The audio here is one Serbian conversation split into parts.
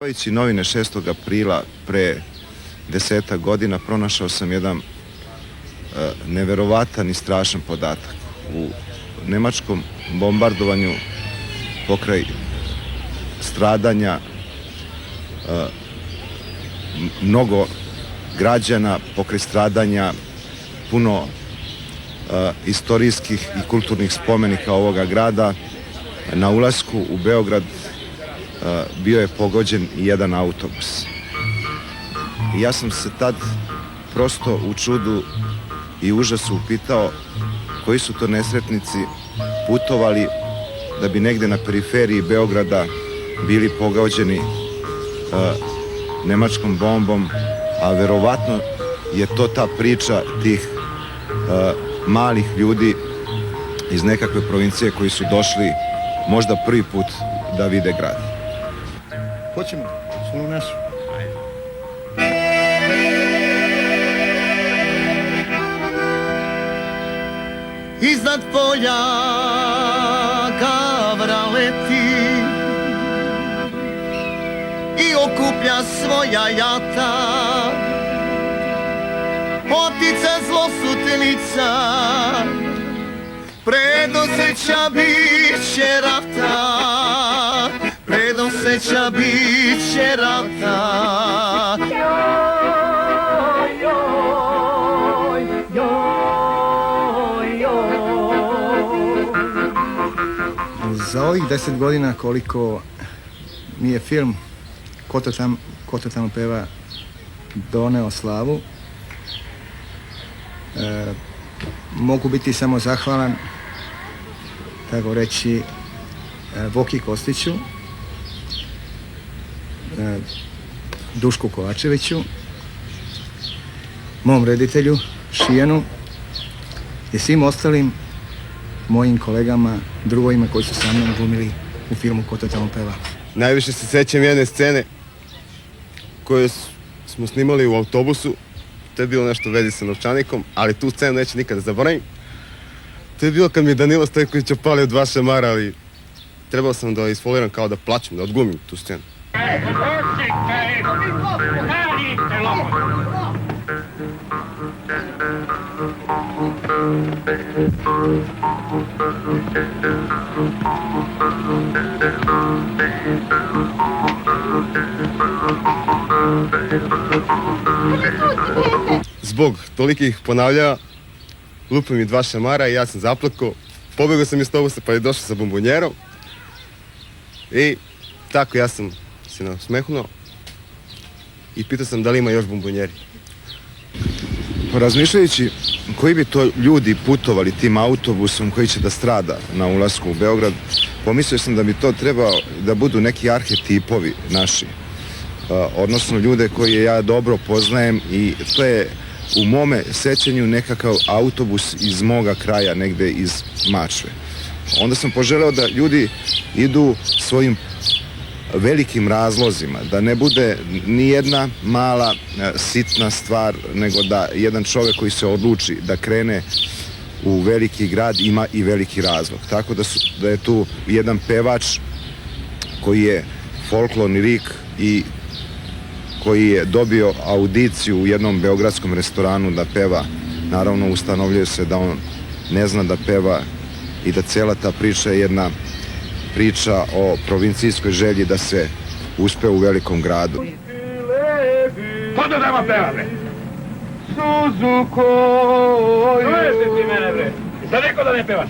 Čitajući novine 6. aprila pre 10 godina pronašao sam jedan neverovatan i strašan podatak. U nemačkom bombardovanju pokraj stradanja mnogo građana, pokraj stradanja puno istorijskih i kulturnih spomenika ovoga grada, na ulasku u Beograd bio je pogođen i jedan autobus. I ja sam se tad prosto u čudu i užasu upitao koji su to nesretnici putovali da bi negde na periferiji Beograda bili pogođeni nemačkom bombom, a verovatno je to ta priča tih malih ljudi iz nekakve provincije koji su došli možda prvi put da vide grad. Hoćemo, samo našu. Iznad polja gavra leti i okuplja svoja jata. Otica zlosutnica predoseća biće rata. Predoseća biće rata. Za ovih 10 godina koliko mi je film Ko to tamo peva doneo slavu, mogu biti samo zahvalan, tako reći, Voki Kostiću, Dušku Kovačeviću, mom reditelju Šijanu i svim ostalim mojim kolegama, drugovima koji su sa mnom glumili u filmu Ko to tamo peva. Najviše se sećam jedne scene koju smo snimali u autobusu. To je bilo nešto u vezi sa novčanikom, ali tu scenu neću nikada zaboravim. To je bilo kad mi je Danilo Stojković opalio 2 šamara, ali trebao sam da isfoliram kao da plačem, da odglumim tu scenu. Zbog tolikih ponavljaja lupio mi 2 šamara i ja sam zaplakao. Pobegao sam iz autobusa pa je došao sa bombonjerom. I tako ja sam se nasmehnuo i pitao sam da li ima još bombonjeri. Razmišljajući koji bi to ljudi putovali tim autobusom koji će da strada na ulasku u Beograd, pomislio sam da bi to trebao da budu neki arhetipovi naši, odnosno ljude koje ja dobro poznajem, i to je u mome sećanju nekakav autobus iz moga kraja, negde iz Mačve. Onda sam poželeo da ljudi idu svojim velikim razlozima, da ne bude ni jedna mala sitna stvar, nego da jedan čovjek koji se odluči da krene u veliki grad ima i veliki razlog. Tako da je tu jedan pevač koji je folklorni lik i koji je dobio audiciju u jednom beogradskom restoranu da peva. Naravno, ustanovljuje se da on ne zna da peva i da cela ta priča je jedna priča o provincijskoj želji da se uspe u velikom gradu. Ko to tamo peva, bre? Suzuko... Čuješ ti mene, bre? Sad rekao da ne pevaš?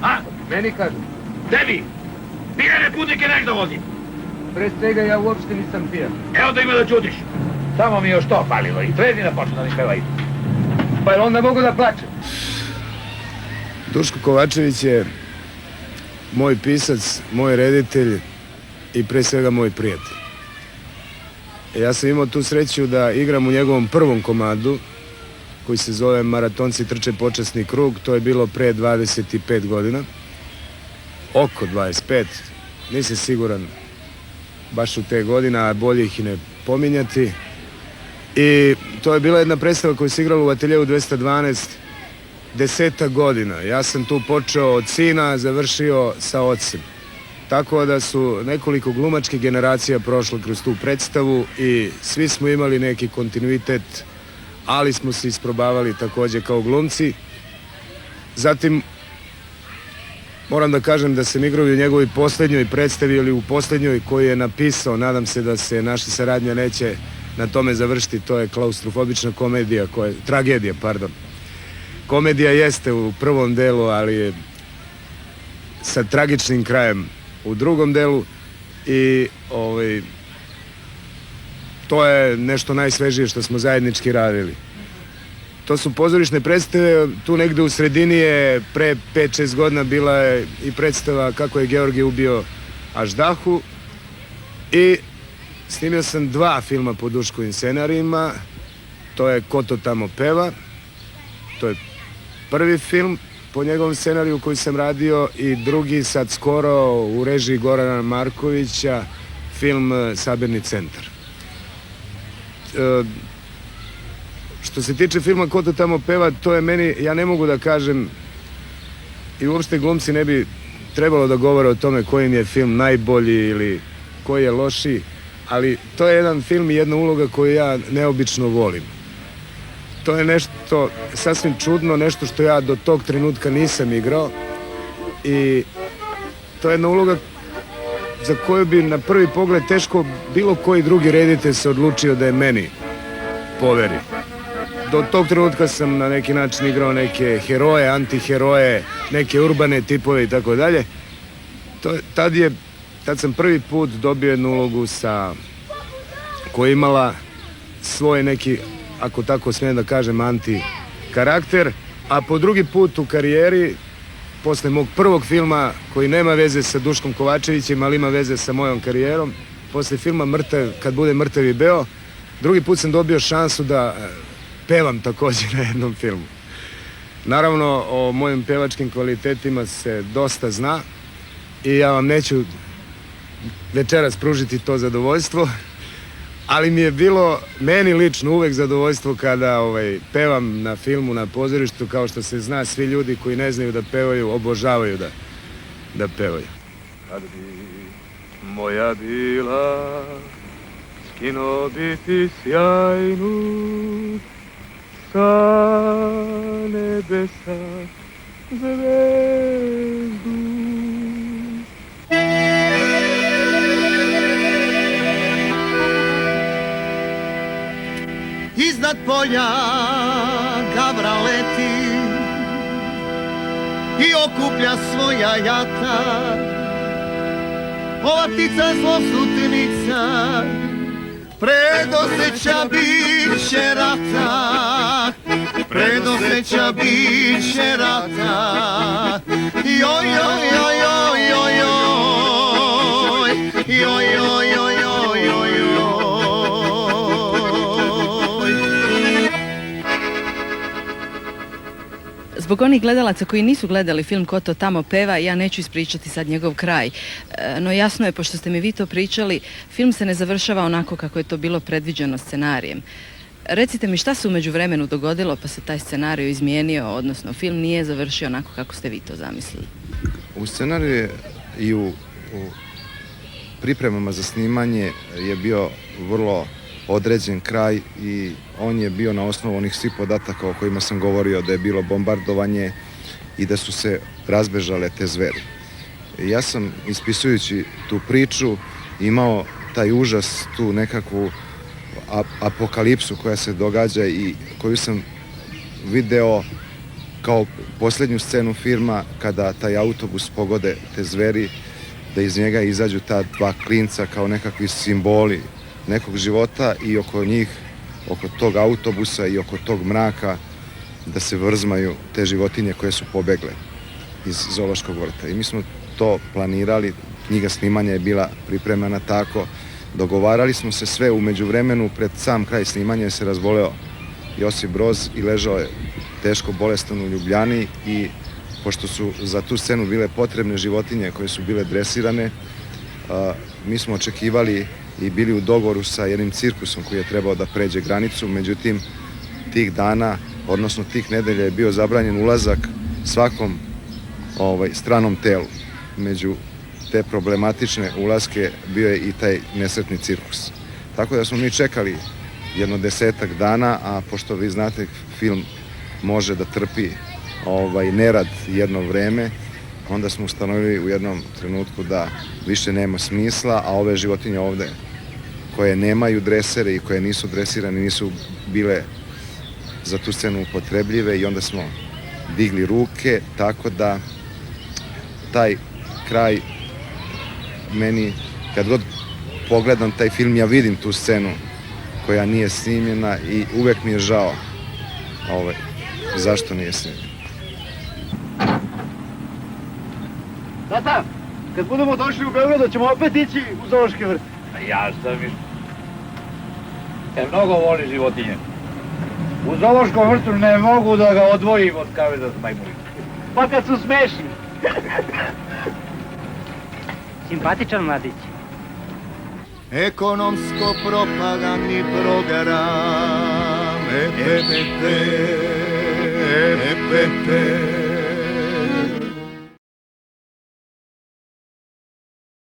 A? Meni kažu. Tebi? Pijane putnike nešto vozim. Pre svega ja uopšte nisam pijan. Evo da ima da čutiš. Samo mi još to falilo i Trezina počne da mi peva i. Pa jel onda mogu da plačem? Duško Kovačević je moj pisac, moj reditelj i pre svega moj prijatelj. Ja sam imao tu sreću da igram u njegovom prvom komadu koji se zove Maratonci trče počasni krug. To je bilo pre 25 godina. Oko 25. Nisam siguran baš u te godine, a bolje ih i ne pominjati. I to je bila jedna predstava koju se igrala u Ateljevu 212 10 godina. Ja sam tu počeo od sina, završio sa ocem. Tako da su nekoliko glumačkih generacija prošle kroz tu predstavu i svi smo imali neki kontinuitet, ali smo se isprobavali takođe kao glumci. Zatim, moram da kažem da sam igrao i u njegovoj poslednjoj predstavi ili u poslednjoj koju je napisao. Nadam se da se naša saradnja neće na tome završiti. To je klaustrofobična tragedija. Komedija jeste u prvom delu, ali je sa tragičnim krajem u drugom delu i to je nešto najsvežije što smo zajednički radili. To su pozorišne predstave, tu negde u sredini je pre 5-6 godina bila je i predstava Kako je Georgije ubio Aždahu i snimio sam 2 filma po Duškovim scenarijima, to je Ko to tamo peva, to je prvi film po njegovom scenariju koji sam radio i drugi sad skoro u režiji Gorana Markovića, film Sabirni centar. Što se tiče filma Ko to tamo peva, to je meni, ja ne mogu da kažem i uopšte glumci ne bi trebalo da govore o tome koji im je film najbolji ili koji je lošiji, ali to je jedan film i jedna uloga koju ja neobično volim. To je nešto sasvim čudno, nešto što ja do tog trenutka nisam igrao i to je jedna uloga za koju bi na prvi pogled teško bilo koji drugi reditelj se odlučio da je meni poveri. Do tog trenutka sam na neki način igrao neke heroje, antiheroje, neke urbane tipove i tako dalje. Tad sam prvi put dobio jednu ulogu koja je imala svoj neki, ako tako smijem da kažem, anti-karakter, a po drugi put u karijeri, posle mog prvog filma koji nema veze sa Duškom Kovačevićem, ali ima veze sa mojom karijerom, posle filma Kad bude mrtav i beo, drugi put sam dobio šansu da pevam takođe na jednom filmu. Naravno, o mojim pevačkim kvalitetima se dosta zna i ja vam neću večeras pružiti to zadovoljstvo, ali mi je bilo, meni lično, uvek zadovoljstvo kada pevam na filmu, na pozorištu, kao što se zna, svi ljudi koji ne znaju da pevaju, obožavaju da pevaju. Kad bi moja bila, skinuo bi ti sjajnu sa nebesa zvezdu. Iznad polja gavra leti i okuplja svoja jata. Ova ptica zlosutnica predoseća biće rata, predoseća biće rata. Joj, joj, joj, joj, joj, joj, joj, joj, joj, joj, joj. Zbog onih gledalaca koji nisu gledali film Ko to tamo peva, ja neću ispričati sad njegov kraj. No jasno je, pošto ste mi vi to pričali, film se ne završava onako kako je to bilo predviđeno scenarijem. Recite mi, šta se u međuvremenu dogodilo pa se taj scenarij izmijenio, odnosno film nije završio onako kako ste vi to zamislili? U scenariju i u pripremama za snimanje je bio vrlo određen kraj i on je bio na osnovu onih svih podataka o kojima sam govorio, da je bilo bombardovanje i da su se razbežale te zveri. Ja sam, ispisujući tu priču, imao taj užas, tu nekakvu apokalipsu koja se događa i koju sam video kao posljednju scenu filma, kada taj autobus pogode te zveri, da iz njega izađu ta 2 klinca kao nekakvi simboli nekog života i oko njih, oko tog autobusa i oko tog mraka, da se vrzmaju te životinje koje su pobegle iz zoološkog vrta. I mi smo to planirali, knjiga snimanja je bila pripremana tako, dogovarali smo se sve. U međuvremenu, pred sam kraj snimanja, se razboleo Josip Broz i ležao je teško bolestan u Ljubljani i pošto su za tu scenu bile potrebne životinje koje su bile dresirane, mi smo očekivali i bili u dogovoru sa jednim cirkusom koji je trebao da pređe granicu. Međutim, tih dana, odnosno tih nedelja, je bio zabranjen ulazak svakom stranom telu. Među te problematične ulaske bio je i taj nesretni cirkus. Tako da smo mi čekali jedno 10-ak dana, a pošto vi znate film može da trpi nerad jedno vreme, onda smo ustanovili u jednom trenutku da više nema smisla, a ove životinje ovde koje nemaju dresere i koje nisu dresirane nisu bile za tu scenu upotrebljive i onda smo digli ruke, tako da taj kraj meni, kad god pogledam taj film, ja vidim tu scenu koja nije snimljena i uvek mi je žao zašto nije snimljena. Tata, kad budemo došli u Beograd, ćemo opet ići u zoološki vrt. Ja sam mi... mnogo voli životinje. U zoološkom vrtu ne mogu da ga odvojim od kaveza s majmunima. Pa kad su smešni. Simpatičan mladić. Ekonomsko propagandni program EPP